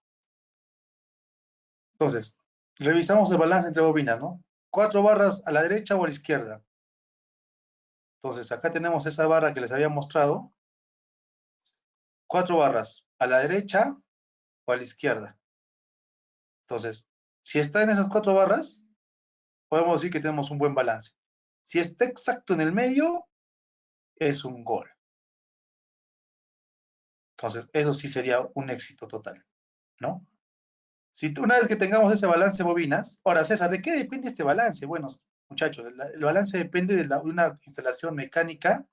Entonces, revisamos el balance entre bobinas, ¿no? 4 barras a la derecha o a la izquierda. Entonces, acá tenemos esa barra que les había mostrado. 4 barras a la derecha o a la izquierda. Entonces, si está en esas 4 barras, podemos decir que tenemos un buen balance. Si está exacto en el medio, es un gol. Entonces, eso sí sería un éxito total, ¿no? Si una vez que tengamos ese balance de bobinas, ahora César, ¿de qué depende este balance? Bueno, muchachos, el balance depende de una instalación mecánica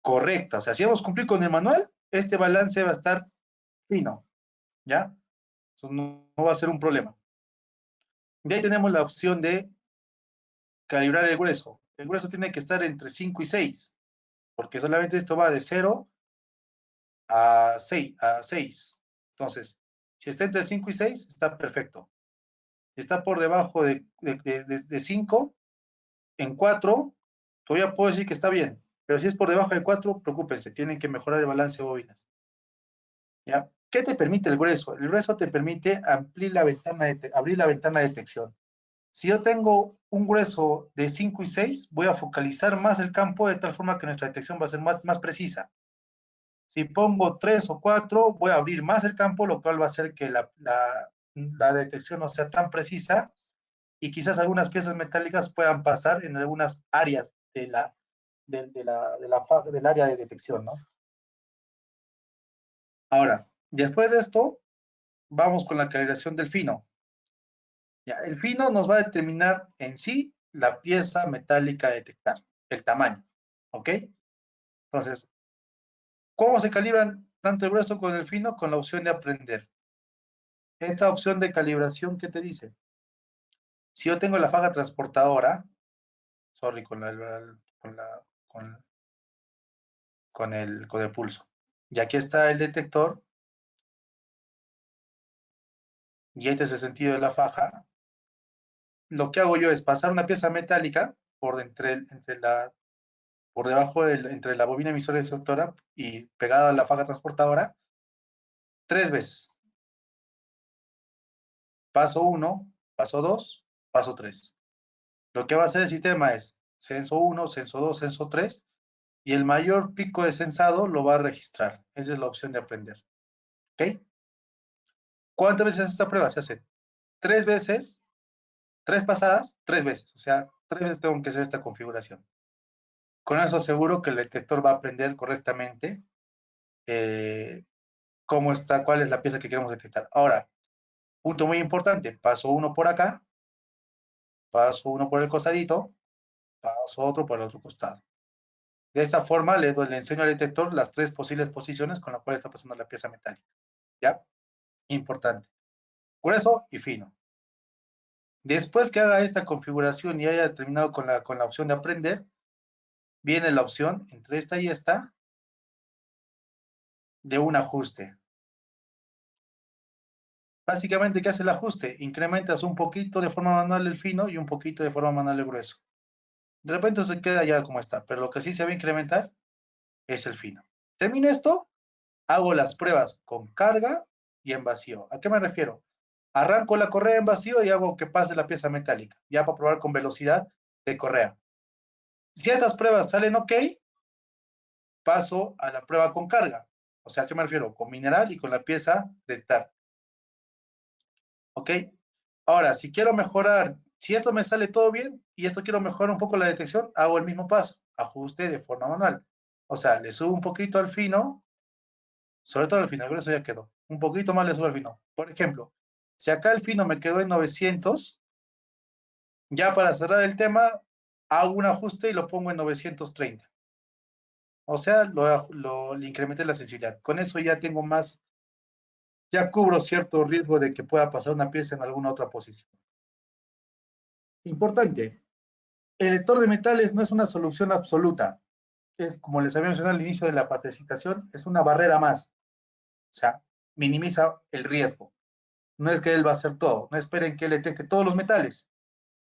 correcta. O sea, si vamos a cumplir con el manual, este balance va a estar fino, ¿ya? Entonces no va a ser un problema. De ahí tenemos la opción de calibrar el grueso. El grueso tiene que estar entre 5 y 6, porque solamente esto va de 0 a 6. Entonces, si está entre 5 y 6, está perfecto. Si está por debajo de 5, en 4, todavía puedo decir que está bien. Pero si es por debajo de 4, preocúpense, tienen que mejorar el balance de bobinas. ¿Ya? ¿Qué te permite el grueso? El grueso te permite abrir la ventana de detección. Si yo tengo un grueso de 5 y 6, voy a focalizar más el campo de tal forma que nuestra detección va a ser más precisa. Si pongo 3 o 4, voy a abrir más el campo, lo cual va a hacer que la detección no sea tan precisa y quizás algunas piezas metálicas puedan pasar en algunas áreas del área de detección, ¿no? Ahora, después de esto, vamos con la calibración del fino. Ya, el fino nos va a determinar en sí la pieza metálica a detectar, el tamaño, ¿ok? Entonces, ¿cómo se calibran tanto el grueso con el fino? Con la opción de aprender. Esta opción de calibración, ¿qué te dice? Si yo tengo la faja transportadora, sorry, con el pulso. Y aquí está el detector, y este es el sentido de la faja. Lo que hago yo es pasar una pieza metálica por debajo entre la bobina emisora y receptora y pegada a la faja transportadora 3 veces. Paso 1, paso 2, paso 3. Lo que va a hacer el sistema es censo 1, censo 2, censo 3, y el mayor pico de censado lo va a registrar. Esa es la opción de aprender. ¿Ok? ¿Cuántas veces hace esta prueba? Se hace 3 veces, 3 pasadas, 3 veces. O sea, 3 veces tengo que hacer esta configuración. Con eso aseguro que el detector va a aprender correctamente cómo está, cuál es la pieza que queremos detectar. Ahora, punto muy importante, paso 1 por acá, paso 1 por el costadito, paso otro por el otro costado. De esta forma le enseño al detector las 3 posibles posiciones con las cuales está pasando la pieza metálica. ¿Ya? Importante. Grueso y fino. Después que haga esta configuración y haya terminado con la opción de aprender, viene la opción entre esta y esta de un ajuste. Básicamente, ¿qué hace el ajuste? Incrementas un poquito de forma manual el fino y un poquito de forma manual el grueso. De repente se queda ya como está, pero lo que sí se va a incrementar es el fino. Termino esto, hago las pruebas con carga y en vacío. ¿A qué me refiero? Arranco la correa en vacío y hago que pase la pieza metálica, ya para probar con velocidad de correa. Si estas pruebas salen ok, paso a la prueba con carga. O sea, ¿a qué me refiero? Con mineral y con la pieza de TAR. ¿Ok? Ahora, si quiero mejorar, si esto me sale todo bien y esto quiero mejorar un poco la detección, hago el mismo paso, ajuste de forma manual. O sea, le subo un poquito al fino, sobre todo al fino, el grueso ya quedó. Un poquito más le subo al fino. Por ejemplo, si acá el fino me quedó en 900, ya para cerrar el tema, hago un ajuste y lo pongo en 930. O sea, le incrementé la sensibilidad. Con eso ya tengo más, ya cubro cierto riesgo de que pueda pasar una pieza en alguna otra posición. Importante, el lector de metales no es una solución absoluta. Es, como les había mencionado al inicio de la participación, es una barrera más. O sea, minimiza el riesgo. No es que él va a hacer todo, no esperen que él detecte todos los metales.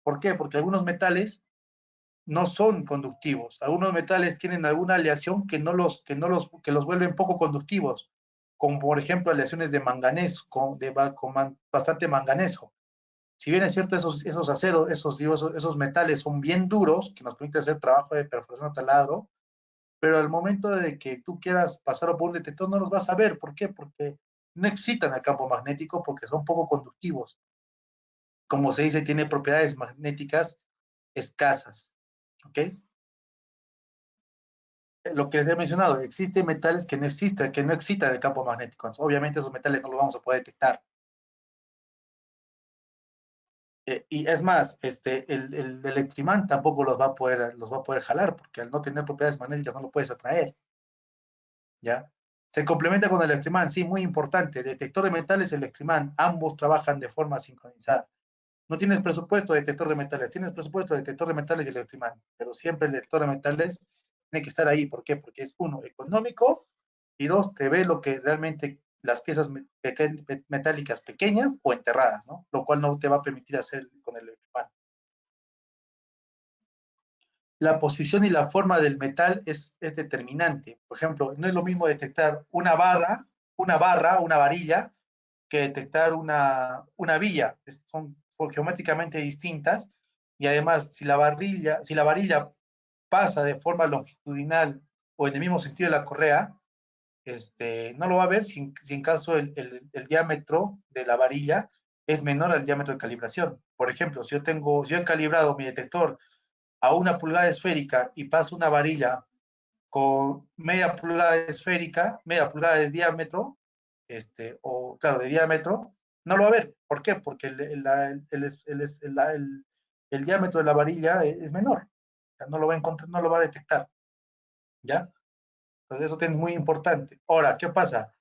¿Por qué? Porque algunos metales no son conductivos. Algunos metales tienen alguna aleación que los vuelven poco conductivos, como por ejemplo aleaciones de manganeso, bastante manganeso. Si bien es cierto, esos aceros, esos metales son bien duros, que nos permite hacer trabajo de perforación a taladro, pero al momento de que tú quieras pasarlo por un detector no los vas a ver. ¿Por qué? Porque no excitan el campo magnético porque son poco conductivos. Como se dice, tiene propiedades magnéticas escasas. ¿Ok? Lo que les he mencionado, existen metales que no excitan el campo magnético. Entonces, obviamente esos metales no los vamos a poder detectar. Y es más, el electrimán tampoco los va a poder jalar, porque al no tener propiedades magnéticas no lo puedes atraer. ¿Ya? Se complementa con el electrimán, sí, muy importante. Detector de metales y electrimán, ambos trabajan de forma sincronizada. No tienes presupuesto de detector de metales, tienes presupuesto de detector de metales y electrimán, pero siempre el detector de metales tiene que estar ahí. ¿Por qué? Porque es uno, económico, y dos, te ve lo que realmente las piezas metálicas pequeñas o enterradas, ¿no? Lo cual no te va a permitir hacer con el electrimán. La posición y la forma del metal es determinante. Por ejemplo, no es lo mismo detectar una varilla, que detectar una villa. Son geométricamente distintas y además, si la varilla pasa de forma longitudinal o en el mismo sentido de la correa, no lo va a ver si en caso el diámetro de la varilla es menor al diámetro de calibración. Por ejemplo, si yo he calibrado mi detector a 1 pulgada esférica y paso una varilla con media pulgada esférica, media pulgada de diámetro, o claro, de diámetro, no lo va a ver. ¿Por qué? Porque el diámetro de la varilla es menor. O sea, no lo va a encontrar, no lo va a detectar. ¿Ya? Entonces eso es muy importante. Ahora, ¿qué pasa?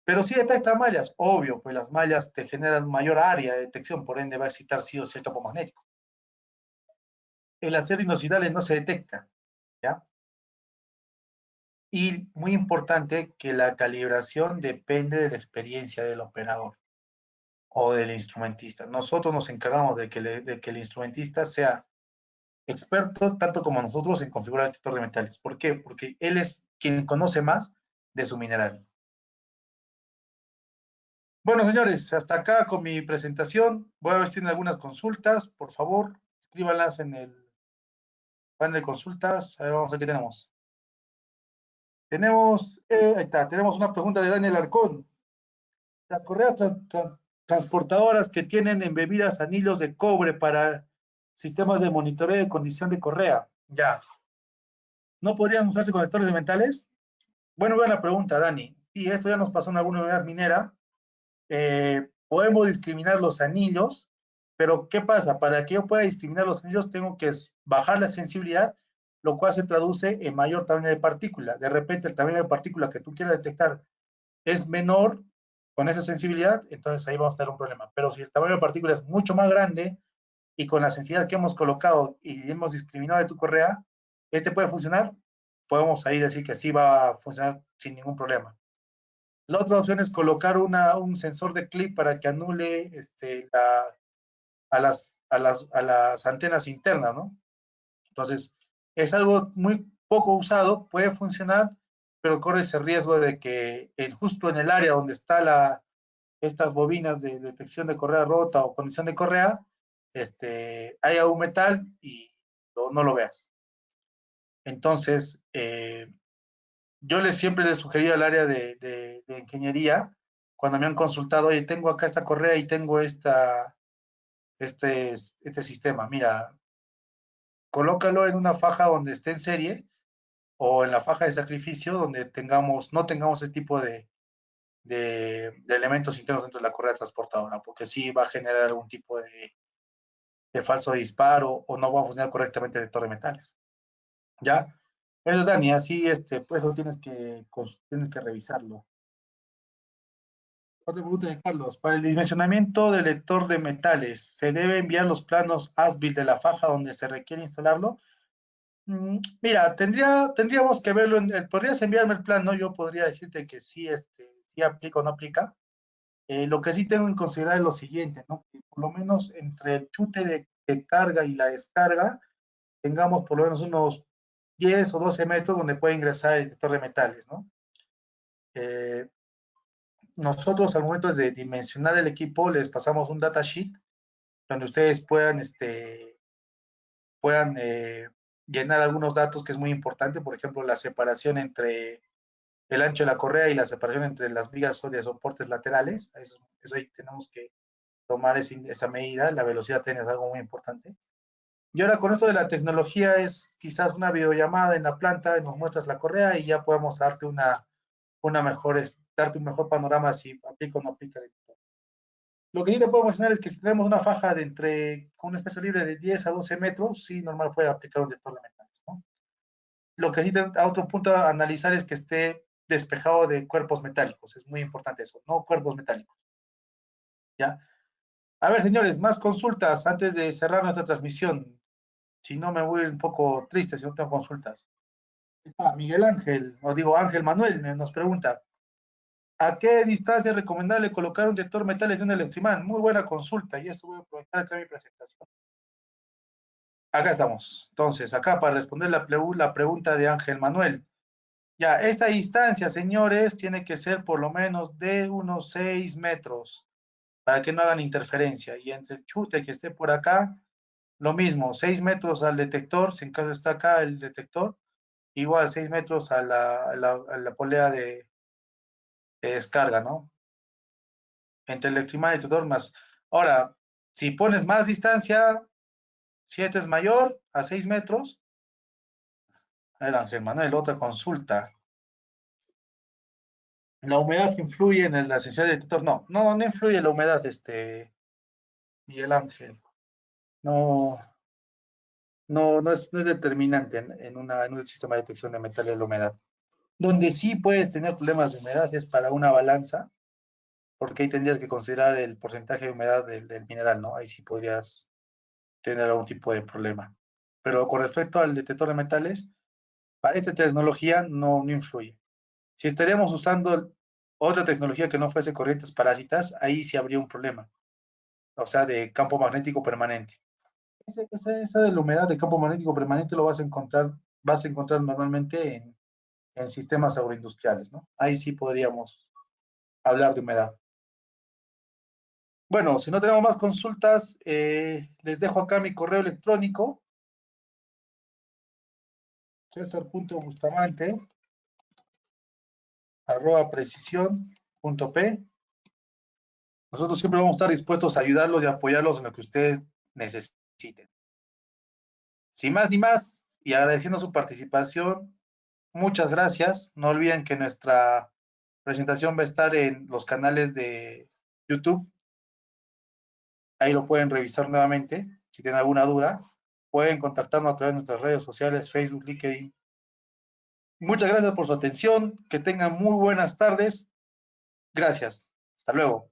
Pero sí detecta mallas, obvio, pues las mallas te generan mayor área de detección, por ende va a excitar sí o sí el campo magnético. El acero inoxidable no se detecta, ¿ya? Y muy importante que la calibración depende de la experiencia del operador o del instrumentista. Nosotros nos encargamos de que el instrumentista sea experto tanto como nosotros en configurar el detector de metales. ¿Por qué? Porque él es quien conoce más de su mineral. Bueno, señores, hasta acá con mi presentación. Voy a ver si tienen algunas consultas. Por favor, escríbanlas en el panel de consultas. A ver, vamos a ver qué tenemos. Ahí está, tenemos una pregunta de Daniel Arcón. Las correas transportadoras que tienen embebidas anillos de cobre para sistemas de monitoreo de condición de correa. Ya. ¿No podrían usarse conectores de metales? Bueno, buena pregunta, Dani. Sí, esto ya nos pasó en alguna unidad minera. Podemos discriminar los anillos, pero ¿qué pasa? Para que yo pueda discriminar los anillos tengo que bajar la sensibilidad, lo cual se traduce en mayor tamaño de partícula. De repente el tamaño de partícula que tú quieras detectar es menor con esa sensibilidad, entonces ahí vamos a tener un problema. Pero si el tamaño de partícula es mucho más grande y con la sensibilidad que hemos colocado y hemos discriminado de tu correa, puede funcionar, podemos ahí decir que sí va a funcionar sin ningún problema. La otra opción es colocar un sensor de clip para que anule a las antenas internas, ¿no? Entonces, es algo muy poco usado, puede funcionar, pero corre ese riesgo de que justo en el área donde está estas bobinas de detección de correa rota o condición de correa, haya un metal y no lo veas. Entonces, yo siempre les sugerí al área de ingeniería, cuando me han consultado, oye, tengo acá esta correa y tengo este sistema, mira, colócalo en una faja donde esté en serie o en la faja de sacrificio donde no tengamos ese tipo de elementos internos dentro de la correa transportadora, porque sí va a generar algún tipo de falso disparo o no va a funcionar correctamente el detector de metales. ¿Ya? Eso es Dani, así pues eso tienes que revisarlo. Otra pregunta de Carlos. Para el dimensionamiento del lector de metales, ¿se debe enviar los planos ASBIL de la faja donde se requiere instalarlo? Mira, tendríamos que verlo. Podrías enviarme el plano, yo podría decirte que sí, sí aplica o no aplica, Lo que sí tengo en considerar es lo siguiente, ¿no? Que por lo menos entre el chute de carga y la descarga, tengamos por lo menos unos 10 o 12 metros donde puede ingresar el detector de metales, ¿no? Eh, Nosotros al momento de dimensionar el equipo les pasamos un datasheet donde ustedes puedan llenar algunos datos que es muy importante, por ejemplo, la separación entre el ancho de la correa y la separación entre las vigas de soportes laterales. Eso ahí tenemos que tomar esa medida. La velocidad TN es algo muy importante. Y ahora con esto de la tecnología es quizás una videollamada en la planta, nos muestras la correa y ya podemos darte darte un mejor panorama si aplica o no aplica. Lo que sí te puedo mencionar es que si tenemos una faja con un espacio libre de 10 a 12 metros, sí, normal puede aplicar un detector de metales, ¿no? Lo que sí, a otro punto a analizar es que esté despejado de cuerpos metálicos. Es muy importante eso, no cuerpos metálicos, ¿ya? A ver, señores, más consultas antes de cerrar nuestra transmisión. Si no, me voy un poco triste si no tengo consultas. Miguel Ángel, o digo Ángel Manuel, nos pregunta, ¿a qué distancia es recomendable colocar un detector metales de un electroimán? Muy buena consulta, y esto voy a aprovechar acá mi presentación. Acá estamos. Entonces, acá para responder la pregunta de Ángel Manuel. Ya, esta distancia, señores, tiene que ser por lo menos de unos 6 metros para que no hagan interferencia. Y entre el chute que esté por acá, lo mismo, 6 metros al detector, si en caso está acá el detector, igual 6 metros a la polea de descarga, ¿no? Entre el electroimán y el detector más. Ahora, si pones más distancia, si este es mayor a 6 metros, a ver, Ángel Manuel, otra consulta. ¿La humedad influye en la sensibilidad del detector? No influye la humedad, Miguel Ángel. No, no es determinante en un sistema de detección de metales la humedad. Donde sí puedes tener problemas de humedad es para una balanza, porque ahí tendrías que considerar el porcentaje de humedad del mineral, ¿no? Ahí sí podrías tener algún tipo de problema. Pero con respecto al detector de metales, para esta tecnología no influye. Si estaríamos usando otra tecnología que no fuese corrientes parásitas, ahí sí habría un problema, o sea, de campo magnético permanente. Esa de la humedad de campo magnético permanente lo vas a encontrar normalmente en sistemas agroindustriales, ¿no? Ahí sí podríamos hablar de humedad. Bueno, si no tenemos más consultas, les dejo acá mi correo electrónico, cesar.bustamante@precisión.p. Nosotros siempre vamos a estar dispuestos a ayudarlos y apoyarlos en lo que ustedes necesiten. Sin más ni más, y agradeciendo su participación, muchas gracias. No olviden que nuestra presentación va a estar en los canales de YouTube. Ahí lo pueden revisar nuevamente. Si tienen alguna duda, pueden contactarnos a través de nuestras redes sociales, Facebook, LinkedIn. Muchas gracias por su atención. Que tengan muy buenas tardes. Gracias. Hasta luego.